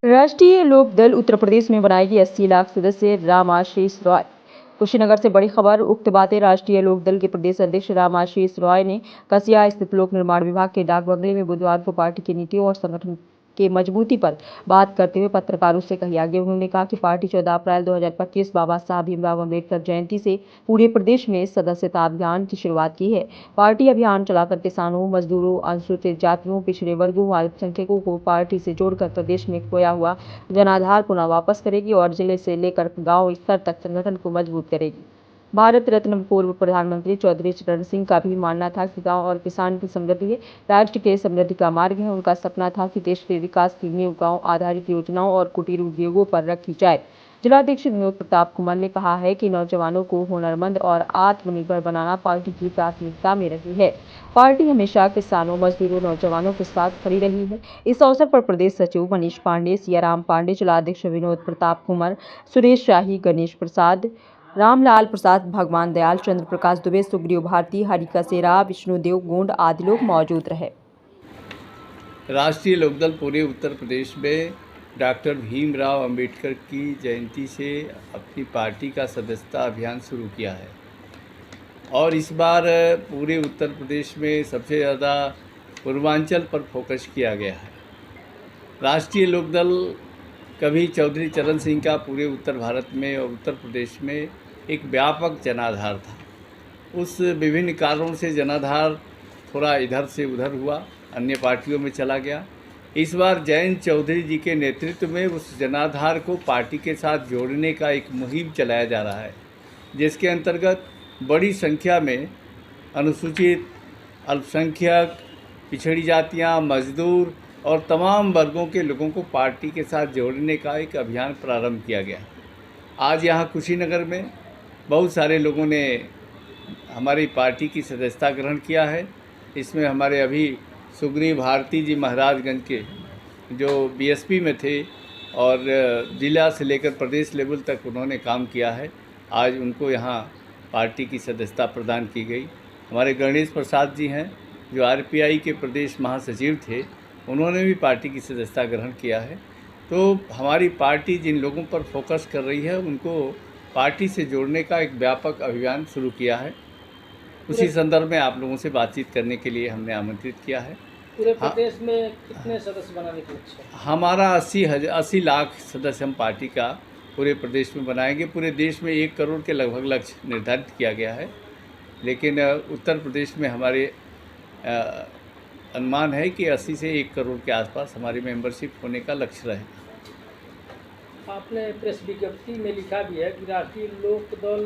राष्ट्रीय लोक दल उत्तर प्रदेश में बनाएगी 80 लाख सदस्य, राम आशीष रॉय। कुशीनगर से बड़ी खबर। उक्त बातें राष्ट्रीय लोक दल के प्रदेश अध्यक्ष राम आशीष रॉय ने कसिया स्थित लोक निर्माण विभाग के डाक बंगले में बुधवार को पार्टी की नीतियों और संगठन के मजबूती पर बात करते हुए पत्रकारों से कही। आगे उन्होंने कहा कि पार्टी 14 अप्रैल 2025 बाबा साहब भीमराव अम्बेडकर जयंती से पूरे प्रदेश में सदस्यता अभियान की शुरुआत की है। पार्टी अभियान चलाकर किसानों, मजदूरों, अनुसूचित जातियों, पिछड़े वर्गों, अल्पसंख्यकों को पार्टी से जोड़कर प्रदेश में खोया हुआ जनाधार पुनः वापस करेगी और जिले से लेकर गांव स्तर तक संगठन को मजबूत करेगी। भारत रत्न पूर्व प्रधानमंत्री चौधरी चरण सिंह का भी मानना था कि गांव और किसान की समृद्धि राष्ट्र के समृद्धि का मार्ग है। उनका सपना था कि देश के विकास की नींव गांव आधारित योजनाओं और कुटीर उद्योगों पर रखी जाए। जिलाध्यक्ष विनोद प्रताप कुमार ने कहा है कि नौजवानों को हुनरमंद और आत्मनिर्भर बनाना पार्टी की प्राथमिकता में रही है। पार्टी हमेशा किसानों, मजदूरों, नौजवानों के साथ खड़ी रही है। इस अवसर पर प्रदेश सचिव मनीष पांडे, सियाराम पांडे, जिलाध्यक्ष विनोद प्रताप कुमार, सुरेश शाही, गणेश प्रसाद, रामलाल प्रसाद, भगवान दयाल, चंद्र प्रकाश दुबे, सुग्रीव भारती, हरि कसेरा, विष्णुदेव गोंड आदि लोग मौजूद रहे। राष्ट्रीय लोकदल पूरे उत्तर प्रदेश में डॉक्टर भीमराव अंबेडकर की जयंती से अपनी पार्टी का सदस्यता अभियान शुरू किया है और इस बार पूरे उत्तर प्रदेश में सबसे ज़्यादा पूर्वांचल पर फोकस किया गया है। राष्ट्रीय लोकदल कभी चौधरी चरण सिंह का पूरे उत्तर भारत में और उत्तर प्रदेश में एक व्यापक जनाधार था। उस विभिन्न कारणों से जनाधार थोड़ा इधर से उधर हुआ, अन्य पार्टियों में चला गया। इस बार जयंत चौधरी जी के नेतृत्व में उस जनाधार को पार्टी के साथ जोड़ने का एक मुहिम चलाया जा रहा है, जिसके अंतर्गत बड़ी संख्या में अनुसूचित, अल्पसंख्यक, पिछड़ी जातियां, मजदूर और तमाम वर्गों के लोगों को पार्टी के साथ जोड़ने का एक अभियान प्रारंभ किया गया। आज यहाँ कुशीनगर में बहुत सारे लोगों ने हमारी पार्टी की सदस्यता ग्रहण किया है। इसमें हमारे अभी सुग्रीव भारती जी महाराजगंज के जो बीएसपी में थे और जिला से लेकर प्रदेश लेवल तक उन्होंने काम किया है, आज उनको यहाँ पार्टी की सदस्यता प्रदान की गई। हमारे गणेश प्रसाद जी हैं जो आरपीआई के प्रदेश महासचिव थे, उन्होंने भी पार्टी की सदस्यता ग्रहण किया है। तो हमारी पार्टी जिन लोगों पर फोकस कर रही है उनको पार्टी से जोड़ने का एक व्यापक अभियान शुरू किया है। उसी संदर्भ में आप लोगों से बातचीत करने के लिए हमने आमंत्रित किया है। पूरे प्रदेश में कितने सदस्य बनाने के लक्ष्य है? हमारा 80 लाख सदस्य हम पार्टी का पूरे प्रदेश में बनाएंगे। पूरे देश में 1 करोड़ के लगभग लक्ष्य निर्धारित किया गया है, लेकिन उत्तर प्रदेश में हमारे अनुमान है कि 80 से 1 करोड़ के आसपास हमारी मेंबरशिप होने का लक्ष्य रहेगा। आपने प्रेस विज्ञप्ति में लिखा भी है कि राष्ट्रीय लोक दल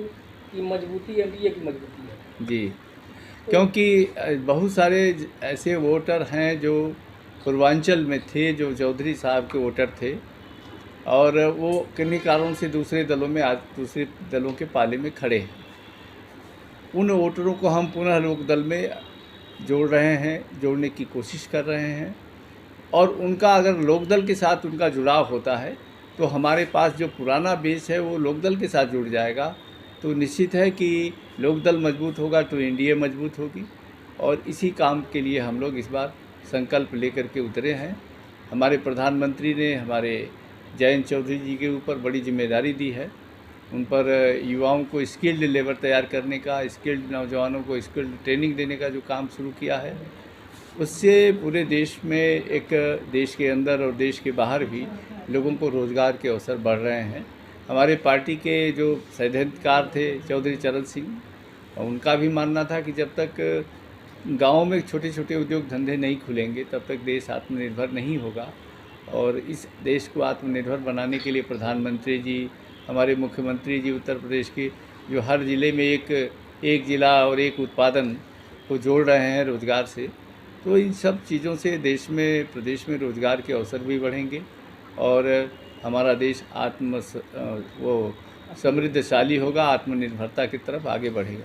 की मजबूती एनडीए की मजबूती है। जी, क्योंकि बहुत सारे ऐसे वोटर हैं जो पूर्वांचल में थे, जो चौधरी साहब के वोटर थे और वो किन्हीं कारणों से दूसरे दलों में आज दूसरे दलों के पाले में खड़े हैं। उन वोटरों को हम पुनः लोकदल में जोड़ रहे हैं, जोड़ने की कोशिश कर रहे हैं और उनका अगर लोकदल के साथ उनका जुड़ाव होता है तो हमारे पास जो पुराना बेस है वो लोकदल के साथ जुड़ जाएगा। तो निश्चित है कि लोकदल मजबूत होगा तो एनडीए मजबूत होगी और इसी काम के लिए हम लोग इस बार संकल्प लेकर के उतरे हैं। हमारे प्रधानमंत्री ने हमारे जयंत चौधरी जी के ऊपर बड़ी जिम्मेदारी दी है। उन पर युवाओं को स्किल्ड लेबर तैयार करने का, स्किल्ड नौजवानों को स्किल्ड ट्रेनिंग देने का जो काम शुरू किया है, उससे पूरे देश में एक देश के अंदर और देश के बाहर भी लोगों को रोज़गार के अवसर बढ़ रहे हैं। हमारे पार्टी के जो सैद्धांतिकार थे चौधरी चरण सिंह, उनका भी मानना था कि जब तक गाँव में छोटे छोटे उद्योग धंधे नहीं खुलेंगे तब तक देश आत्मनिर्भर नहीं होगा और इस देश को आत्मनिर्भर बनाने के लिए प्रधानमंत्री जी, हमारे मुख्यमंत्री जी उत्तर प्रदेश के जो हर ज़िले में एक ज़िला और एक उत्पादन को जोड़ रहे हैं रोज़गार से, तो इन सब चीज़ों से प्रदेश में रोज़गार के अवसर भी बढ़ेंगे और हमारा देश समृद्धशाली होगा, आत्मनिर्भरता की तरफ आगे बढ़ेगा।